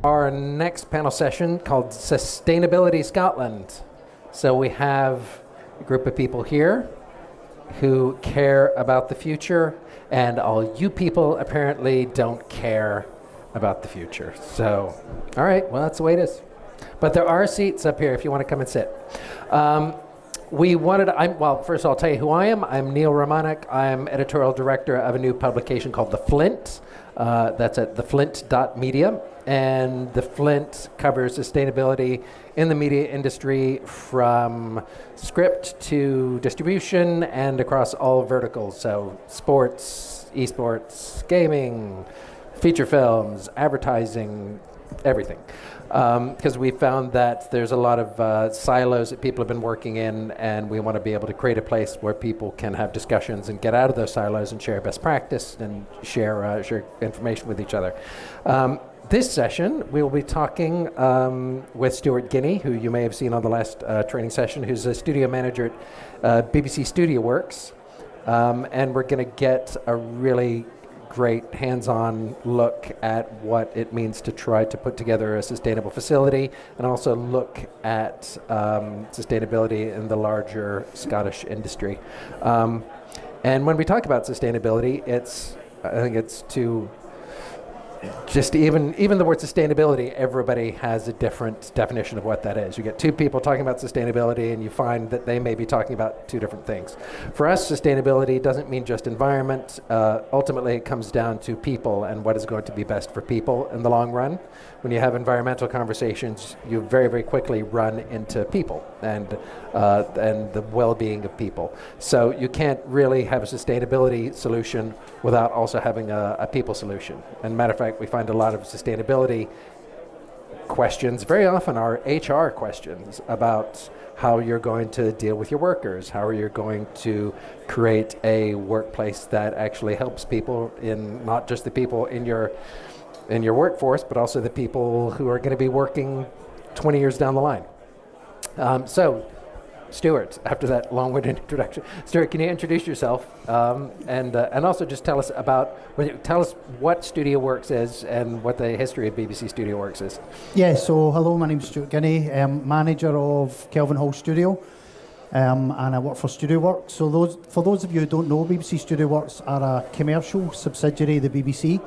our next panel session called Sustainability Scotland. So we have a group of people here who care about the future, and all you people apparently don't care about the future. So, all right, well, that's the way it is. But there are seats up here if you want to come and sit. First I'll tell you who I am. I'm Neil Romanek. I'm editorial director of a new publication called The Flint. That's at theflint.media. And The Flint covers sustainability in the media industry from script to distribution and across all verticals. So sports, esports, gaming, feature films, advertising, everything. Because we found that there's a lot of silos that people have been working in, and we want to be able to create a place where people can have discussions and get out of those silos and share best practice and share information with each other. This session, we will be talking with Stuart, Guinea, who you may have seen on the last training session, who's a studio manager at BBC Studio Works. And we're going to get a really great hands-on look at what it means to try to put together a sustainable facility, and also look at sustainability in the larger Scottish industry. And when we talk about sustainability, I think it's to just even the word sustainability, everybody has a different definition of what that is. You get two people talking about sustainability and you find that they may be talking about two different things. For us, sustainability doesn't mean just environment. Ultimately, it comes down to people and what is going to be best for people in the long run. When you have environmental conversations, you very, very quickly run into people and the well-being of people. So you can't really have a sustainability solution without also having a people solution. And matter of fact, we find a lot of sustainability questions very often are HR questions about how you're going to deal with your workers, how are you going to create a workplace that actually helps people, in not just the people in your workforce, but also the people who are going to be working 20 years down the line. So, Stuart, after that long-winded introduction, Stuart, can you introduce yourself and also just tell us what Studio Works is and what the history of BBC Studio Works is? Yeah, so hello, my name's Stuart Guinea, manager of Kelvin Hall Studio, and I work for Studio Works. So for those of you who don't know, BBC Studio Works are a commercial subsidiary of the BBC.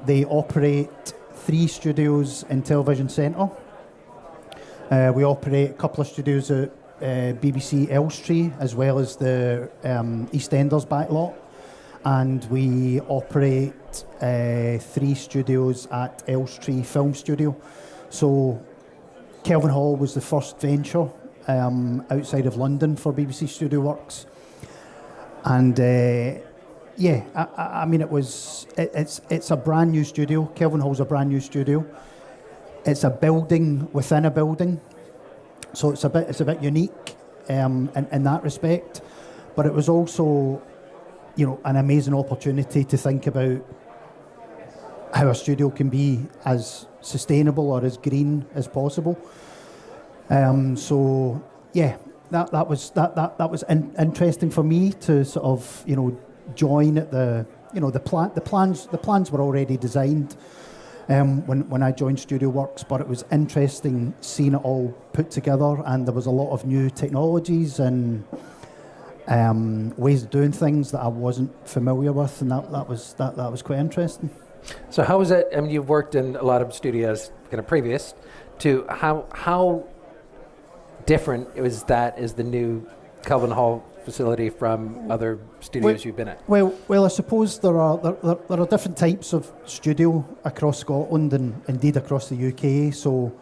They operate 3 studios in Television Centre. We operate a couple of studios at BBC Elstree, as well as the EastEnders backlot. And we operate 3 studios at Elstree Film Studio. So Kelvin Hall was the first venture outside of London for BBC Studio Works. And I mean, it's a brand new studio. Kelvin Hall's a brand new studio. It's a building within a building, so it's a bit unique in that respect. But it was also, an amazing opportunity to think about how a studio can be as sustainable or as green as possible. That was interesting for me to sort of join at the plans were already designed. When I joined Studio Works, but it was interesting seeing it all put together, and there was a lot of new technologies and ways of doing things that I wasn't familiar with, and that was quite interesting. So how was it? I mean, you've worked in a lot of studios kind of previous to how different is the new Kelvin Hall facility from other studios you've been at? Well, I suppose there are different types of studio across Scotland and indeed across the UK. So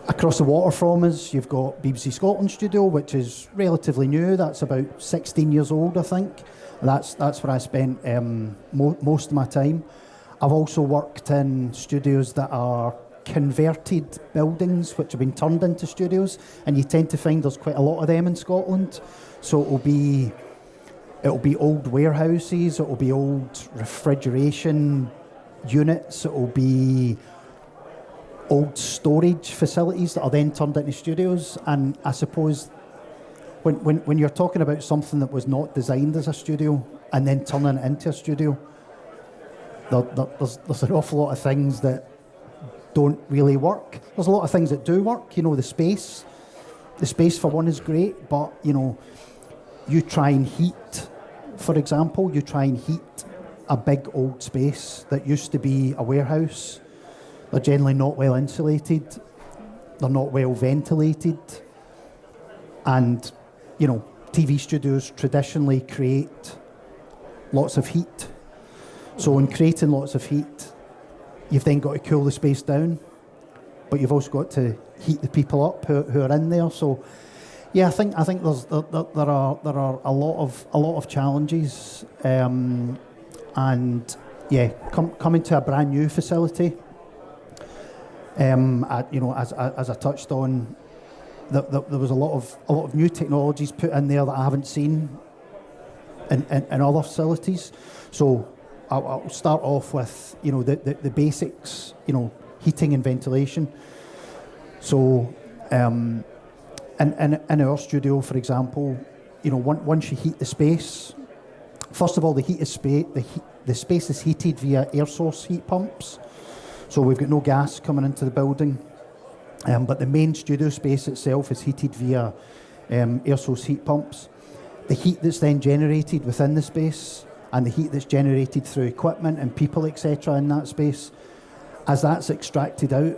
across the water from us, you've got BBC Scotland Studio, which is relatively new. That's about 16 years old, I think. That's where I spent most of my time. I've also worked in studios that are converted buildings which have been turned into studios, and you tend to find there's quite a lot of them in Scotland. So it'll be old warehouses, it'll be old refrigeration units, it'll be old storage facilities that are then turned into studios. And I suppose when you're talking about something that was not designed as a studio and then turning it into a studio, there's an awful lot of things that don't really work. There's a lot of things that do work. You know, the space for one is great, but you know, you try and heat, for example, a big old space that used to be a warehouse. They're generally not well insulated. They're not well ventilated. And, you know, TV studios traditionally create lots of heat. So in creating lots of heat, you've then got to cool the space down, but you've also got to heat the people up who are in there. So, yeah, I think there are a lot of challenges, and yeah, coming to a brand new facility. You know, as I touched on, there was a lot of new technologies put in there that I haven't seen in other facilities. So I'll start off with, you know, the basics, you know, heating and ventilation. So in our studio, for example, you know, once you heat the space, first of all, the space is heated via air source heat pumps. So we've got no gas coming into the building, but the main studio space itself is heated via air source heat pumps. The heat that's then generated within the space and the heat that's generated through equipment and people, etc., in that space, as that's extracted out,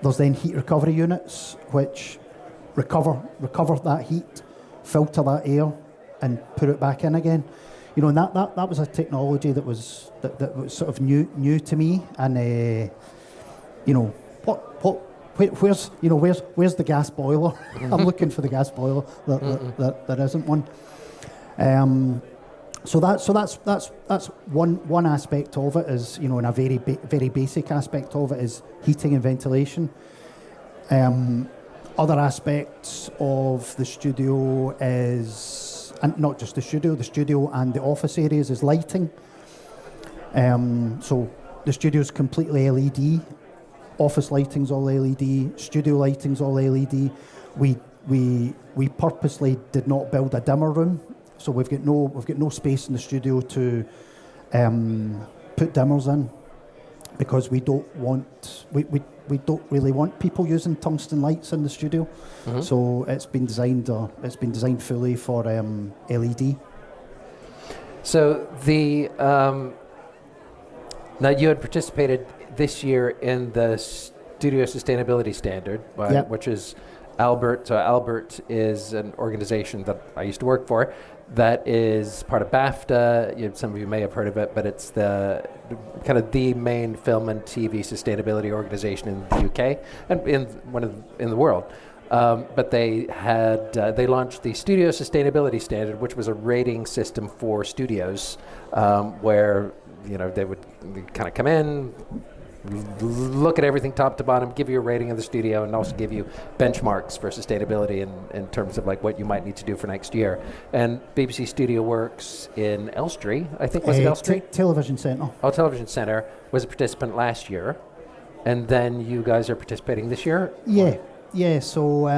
there's then heat recovery units which recover that heat, filter that air, and put it back in again. You know, and that was a technology that was sort of new to me. And you know, where's the gas boiler? Mm-hmm. I'm looking for the gas boiler. There isn't one. So that's one aspect of it, is, you know, and a very basic aspect of it is heating and ventilation. Other aspects of the studio is, and not just the studio and the office areas, is lighting. So the studio is completely LED. Office lighting's all LED. Studio lighting's all LED. We purposely did not build a dimmer room, so we've got no space in the studio to put dimmers in, because we don't really want people using tungsten lights in the studio. Mm-hmm. So it's been designed fully for LED. So the now you had participated this year in the Studio Sustainability Standard, yep, which is Albert. So Albert is an organization that I used to work for that is part of BAFTA. Some of you may have heard of it, but it's the kind of the main film and TV sustainability organization in the UK and in the world. But they launched the Studio Sustainability Standard, which was a rating system for studios, where, you know, they would kind of come in, look at everything top to bottom, give you a rating of the studio, and also give you benchmarks for sustainability in terms of like what you might need to do for next year. And BBC Studio Works in Elstree, I think, was it Elstree? Television Centre. Oh, Television Centre was a participant last year, and then you guys are participating this year? Yeah. So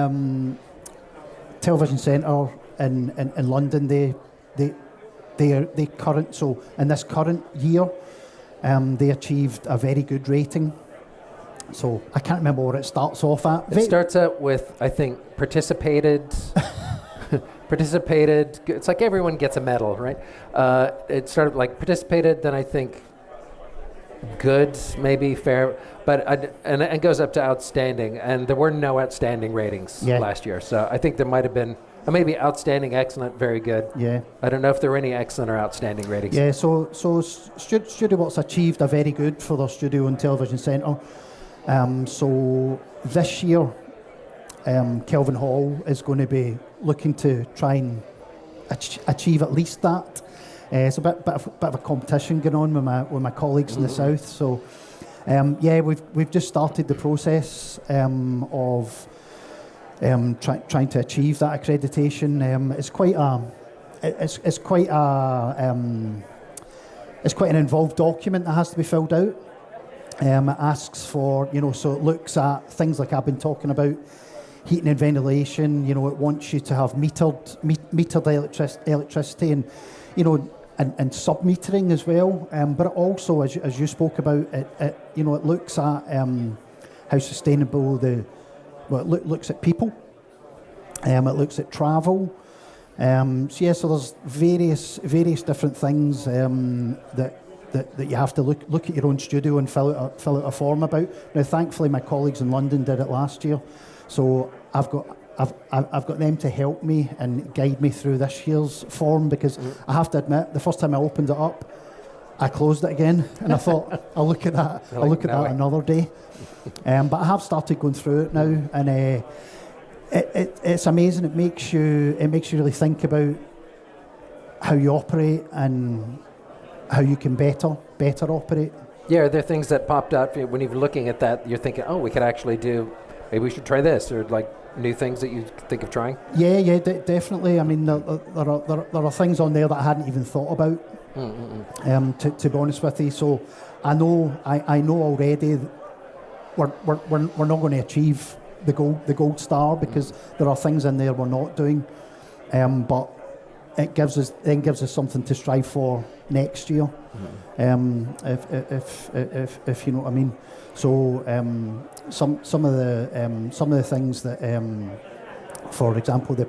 Television Centre in London, so in this current year, they achieved a very good rating. So I can't remember what it starts off at. It starts out with, I think, participated. It's like everyone gets a medal, right? It started like participated, then I think good, maybe fair, but and it goes up to outstanding. And there were no outstanding ratings last year. So I think there might have been maybe outstanding, excellent, very good. Yeah. I don't know if there were any excellent or outstanding ratings. Yeah, so Studio Works achieved a very good for their studio and television centre. So this year, Kelvin Hall is going to be looking to try and achieve at least that. It's a bit of a competition going on with my colleagues in the south. So we've just started the process of trying to achieve that accreditation. It's quite an involved document that has to be filled out. It asks for, so it looks at things like I've been talking about, heating and ventilation. It wants you to have metered electricity, and and sub-metering as well. But it also, as you spoke about, it looks at how sustainable it looks at people. It looks at travel. So there's various different things that you have to look at your own studio and fill out a form about. Now, thankfully, my colleagues in London did it last year, so I've got them to help me and guide me through this year's form, because I have to admit, the first time I opened it up, I closed it again, and I thought, I'll look at that another day. But I have started going through it now, and it's amazing. It makes you really think about how you operate and how you can better operate. Yeah, are there things that popped out for you when you're looking at that? You're thinking, oh, we could actually do. Maybe we should try this, or like new things that you think of trying. Yeah, definitely. I mean, there are things on there that I hadn't even thought about. To be honest with you, so I know already that we're not going to achieve the gold star, because there are things in there we're not doing, but it gives us something to strive for next year, if you know what I mean. So some of the things that, for example, the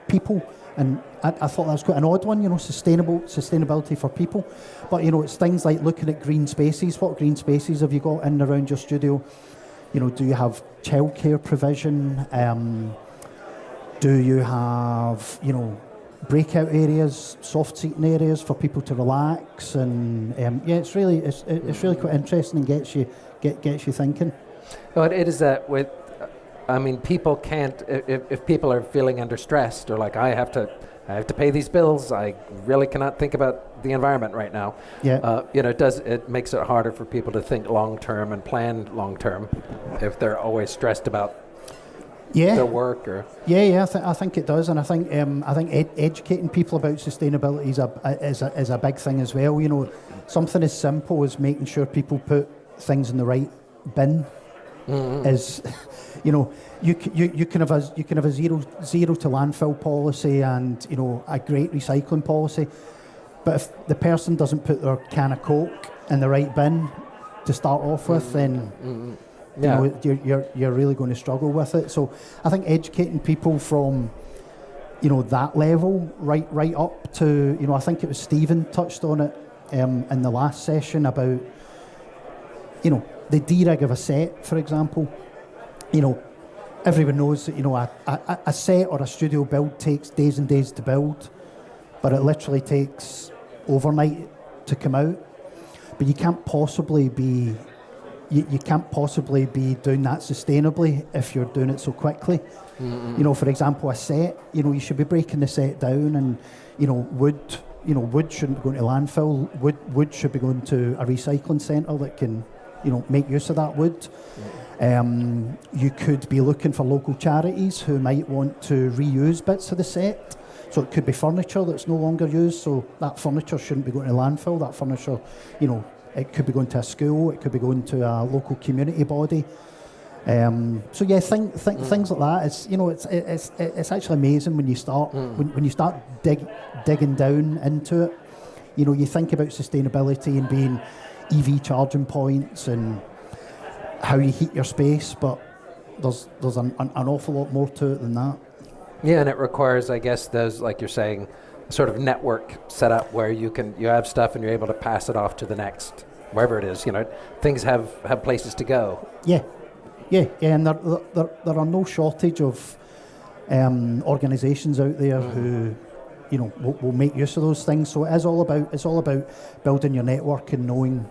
people, and I thought that was quite an odd one, sustainability for people, but it's things like looking at green spaces. What green spaces have you got in and around your studio? Do you have childcare provision? Do you have, breakout areas, soft seating areas for people to relax? And it's really quite interesting and gets you thinking. Well, it is that with, people can't, if people are feeling under stressed, or like I have to pay these bills, I really cannot think about the environment right now. Yeah. It makes it harder for people to think long term and plan long term if they're always stressed about their work or. Yeah. I think it does, and I think educating people about sustainability is a big thing as well. Something as simple as making sure people put things in the right bin is. You can have a zero to landfill policy and a great recycling policy, but if the person doesn't put their can of Coke in the right bin to start off with, then you're really going to struggle with it. So I think educating people from that level right up to I think it was Stephen touched on it in the last session about the D-rig of a set, for example. Everyone knows that a set or a studio build takes days and days to build, but it literally takes overnight to come out. But you can't possibly be doing that sustainably if you're doing it so quickly. For example, a set, you should be breaking the set down, and wood shouldn't go into landfill. Wood should be going to a recycling centre that can make use of that wood. You could be looking for local charities who might want to reuse bits of the set. So it could be furniture that's no longer used, so that furniture shouldn't be going to landfill. That furniture, it could be going to a school, it could be going to a local community body. Things like that. It's actually amazing when you start when you start digging down into it. You think about sustainability and being EV charging points and how you heat your space, but there's an awful lot more to it than that. Yeah, and it requires, I guess, those, like you're saying, sort of network set up where you have stuff and you're able to pass it off to the next, wherever it is. Things have places to go. Yeah, and there are no shortage of organisations out there who will make use of those things. So it's all about building your network and knowing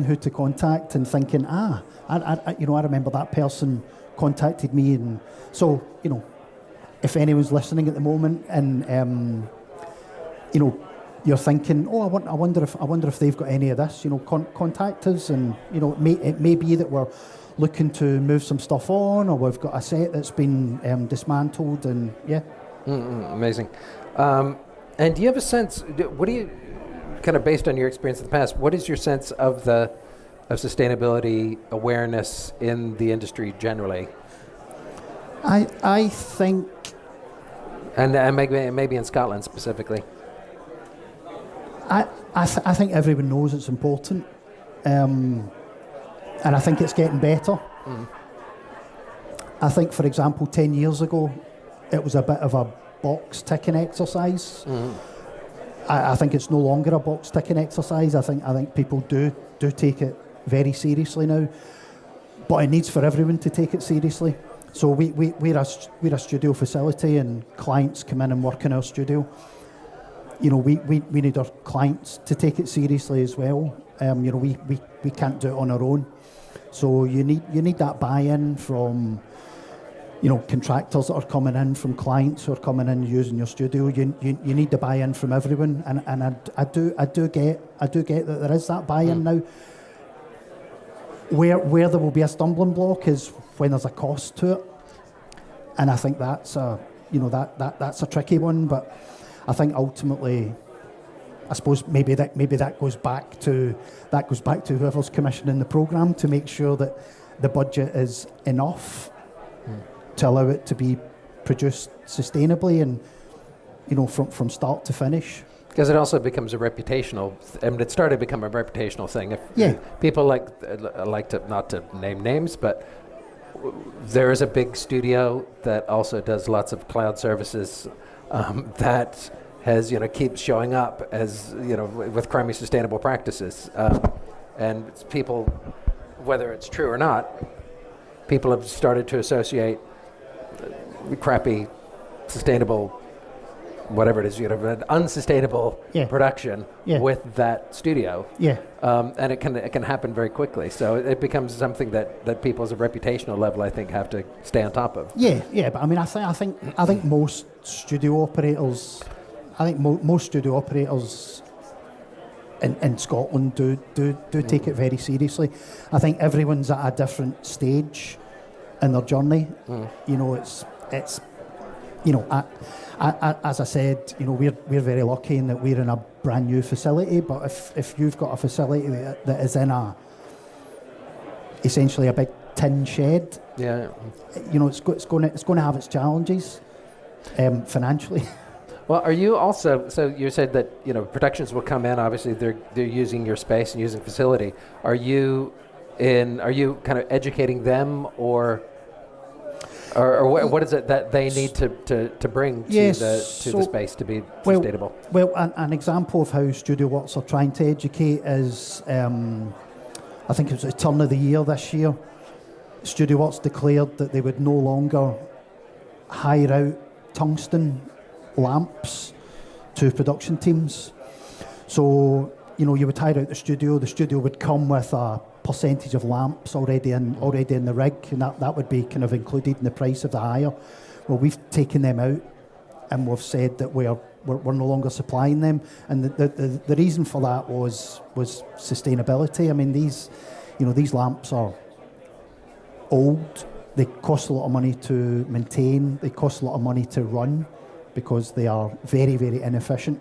who to contact and thinking, I remember that person contacted me, and so if anyone's listening at the moment and you're thinking, I wonder if they've got any of this, contact us, and it may be that we're looking to move some stuff on, or we've got a set that's been dismantled, and amazing. And do you have a sense? What do you kind of based on your experience in the past? What is your sense of sustainability awareness in the industry generally? I think, and maybe in Scotland specifically. I think everyone knows it's important, and I think it's getting better. I think, for example, 10 years ago, it was a bit of a box ticking exercise. I think it's no longer a box ticking exercise. I think people do take it very seriously now, but it needs for everyone to take it seriously. So we're a studio facility, and clients come in and work in our studio. You know, we need our clients to take it seriously as well. You know, we can't do it on our own. So you need that buy-in from, you know, contractors that are coming in, from clients who are coming in using your studio. You need the buy-in from everyone, and I do get that there is that buy-in now. Where there will be a stumbling block is when there's a cost to it, and I think that's that's a tricky one. But I think ultimately, I suppose maybe that goes back to whoever's commissioning the programme to make sure that the budget is enough to allow it to be produced sustainably and, you know, from start to finish. Because it also becomes a reputational. It started to become a reputational thing. If people like to, not to name names, but there is a big studio that also does lots of cloud services that has, you know, keeps showing up as, you know, with crummy sustainable practices, and it's people, whether it's true or not, people have started to associate crappy sustainable, whatever it is, you know, an unsustainable production with that studio. And it can happen very quickly. So it becomes something that people as a reputational level, I think, have to stay on top of. But I mean, I think most studio operators, most studio operators in Scotland do take it very seriously. I think everyone's at a different stage in their journey. You know, it's you know, as I said, you know, we're very lucky in that we're in a brand new facility. But if you've got a facility that is in essentially a big tin shed, you know, it's going to have its challenges financially. Well, are you also, so you said that, you know, productions will come in, obviously they're using your space and using facility. Are you kind of educating them, or what is it that they need to bring to the space to be sustainable? Well, an example of how StudioWorks are trying to educate is, I think it was the turn of the year this year, StudioWorks declared that they would no longer hire out tungsten lamps to production teams. So, you know, you would hire out the studio would come with a percentage of lamps already in the rig, and that would be kind of included in the price of the hire. Well, we've taken them out, and we've said that we're no longer supplying them, and the reason for that was sustainability. I mean, these lamps are old. They cost a lot of money to maintain. They cost a lot of money to run because they are very, very inefficient.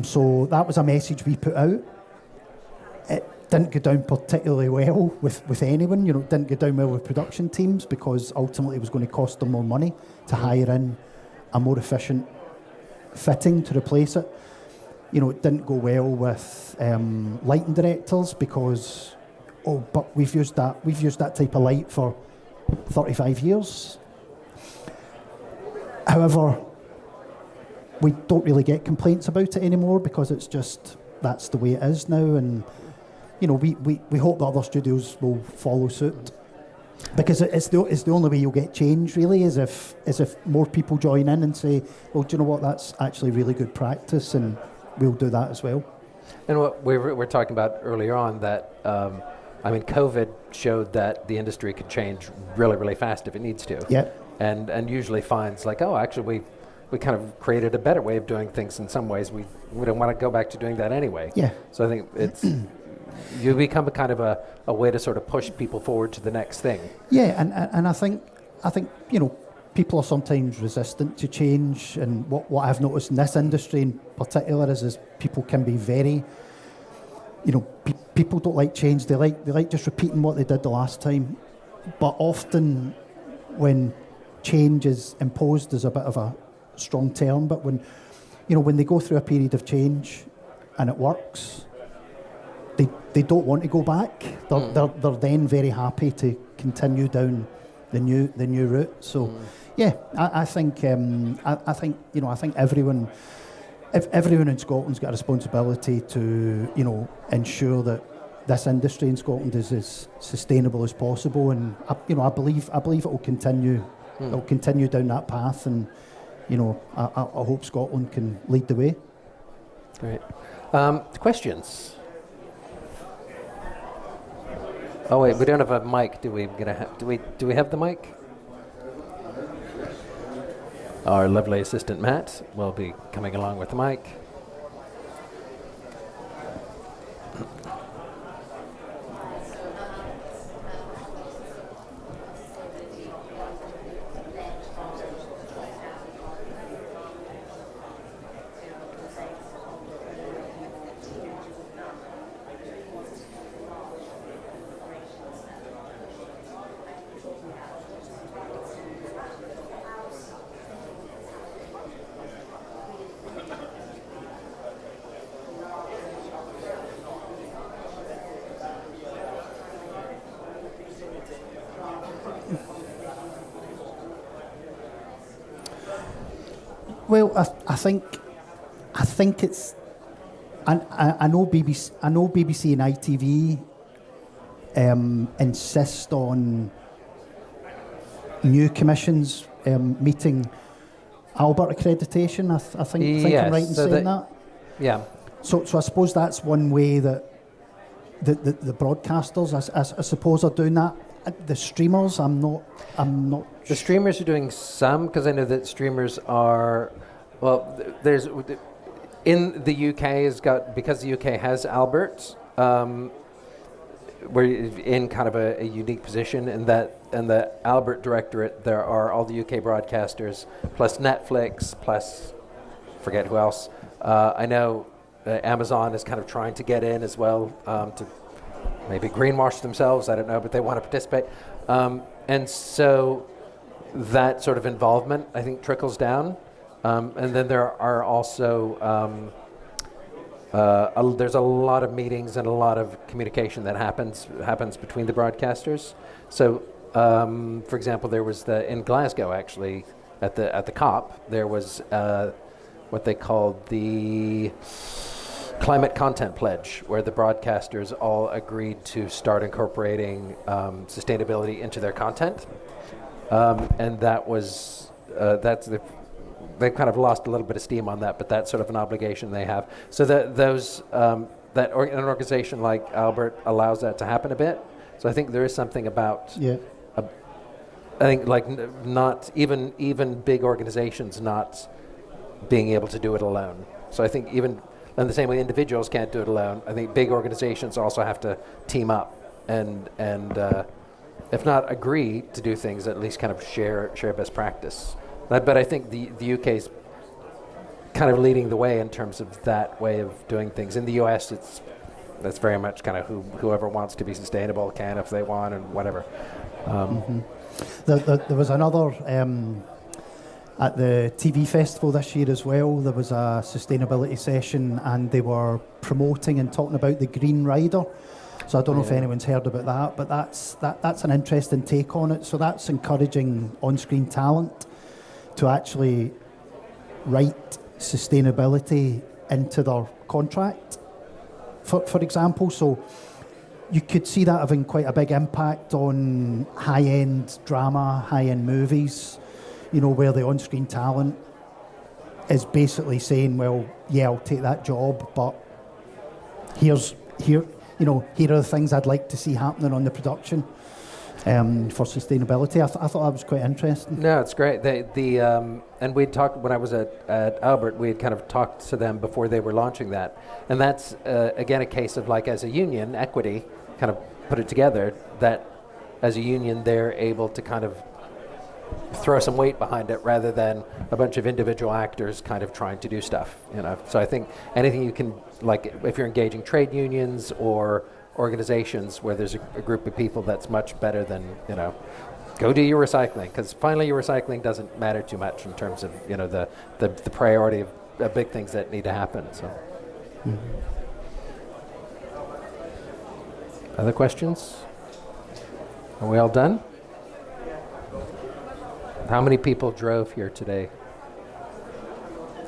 So that was a message we put out. It didn't go down particularly well with anyone. You know, it didn't go down well with production teams because ultimately it was going to cost them more money to hire in a more efficient fitting to replace it. You know, it didn't go well with lighting directors because, but we've used that type of light for 35 years. However, we don't really get complaints about it anymore because it's just, that's the way it is now, and you know, we hope that other studios will follow suit, because it's the only way you'll get change really, is if more people join in and say, well, do you know what, that's actually really good practice, and we'll do that as well. And what we were talking about earlier on, that I mean, COVID showed that the industry could change really, really fast if it needs to. Yeah. And usually finds like, oh, actually we kind of created a better way of doing things in some ways. We don't want to go back to doing that anyway. Yeah. So I think it's you become a kind of a way to sort of push people forward to the next thing. Yeah, and I think you know, people are sometimes resistant to change, and what I've noticed in this industry in particular is people can be very, you know, people don't like change. They like just repeating what they did the last time. But often when change is imposed is a bit of a strong term, but when when they go through a period of change and it works, they don't want to go back. They're then very happy to continue down the new route. So yeah, I think everyone in Scotland's got a responsibility to ensure that this industry in Scotland is as sustainable as possible, and I believe it will continue. It will continue down that path, and I hope Scotland can lead the way. Great. Questions? Oh wait, we don't have a mic. Do we have the mic? Our lovely assistant Matt will be coming along with the mic. Well, I think it's. I know BBC and ITV insist on new commissions meeting Albert accreditation. I think I'm right in saying that. Yeah. So I suppose that's one way that the broadcasters, I suppose, are doing that. The streamers, I'm not. The streamers are doing some, because I know that streamers are. Well, there's in the UK because the UK has Albert. We're in kind of a unique position in that in the Albert Directorate there are all the UK broadcasters plus Netflix plus forget who else. I know Amazon is kind of trying to get in as well to maybe greenwash themselves. I don't know, but they want to participate. And so that sort of involvement, I think, trickles down. And then there are also there's a lot of meetings and a lot of communication that happens between the broadcasters. So, for example, there was in Glasgow actually at the COP there was what they called the Climate Content Pledge, where the broadcasters all agreed to start incorporating sustainability into their content, and that was they've kind of lost a little bit of steam on that, but that's sort of an obligation they have. So that an organization like Albert allows that to happen a bit. So I think there is something about. Yeah. I think not even big organizations not being able to do it alone. So I think even in the same way individuals can't do it alone, I think big organizations also have to team up and if not agree to do things, at least kind of share best practice. But I think the UK's kind of leading the way in terms of that way of doing things. In the US, that's very much kind of whoever wants to be sustainable can if they want and whatever. There was another at the TV festival this year as well. There was a sustainability session, and they were promoting and talking about the Green Rider. So I don't know if anyone's heard about that, but that's an interesting take on it. So that's encouraging on-screen talent to actually write sustainability into their contract, for example. So you could see that having quite a big impact on high-end drama, high-end movies, where the on-screen talent is basically saying, well, yeah, I'll take that job, but here are the things I'd like to see happening on the production for sustainability. I thought that was quite interesting. No, it's great. And we'd talked, when I was at Albert, we had kind of talked to them before they were launching that. And that's, again, a case of as a union, equity, kind of put it together, that as a union, they're able to kind of throw some weight behind it rather than a bunch of individual actors kind of trying to do stuff, So I think anything you can, if you're engaging trade unions or organizations where there's a group of people, that's much better than, go do your recycling, because finally your recycling doesn't matter too much in terms of, the priority of big things that need to happen. So, other questions? Are we all done? How many people drove here today?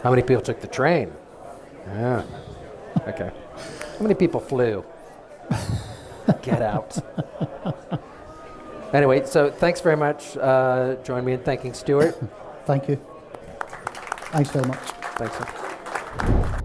How many people took the train? Yeah. Okay. How many people flew? Get out. Anyway, so thanks very much. Join me in thanking Stuart. Thank you. Thanks very much. Thanks. Sir.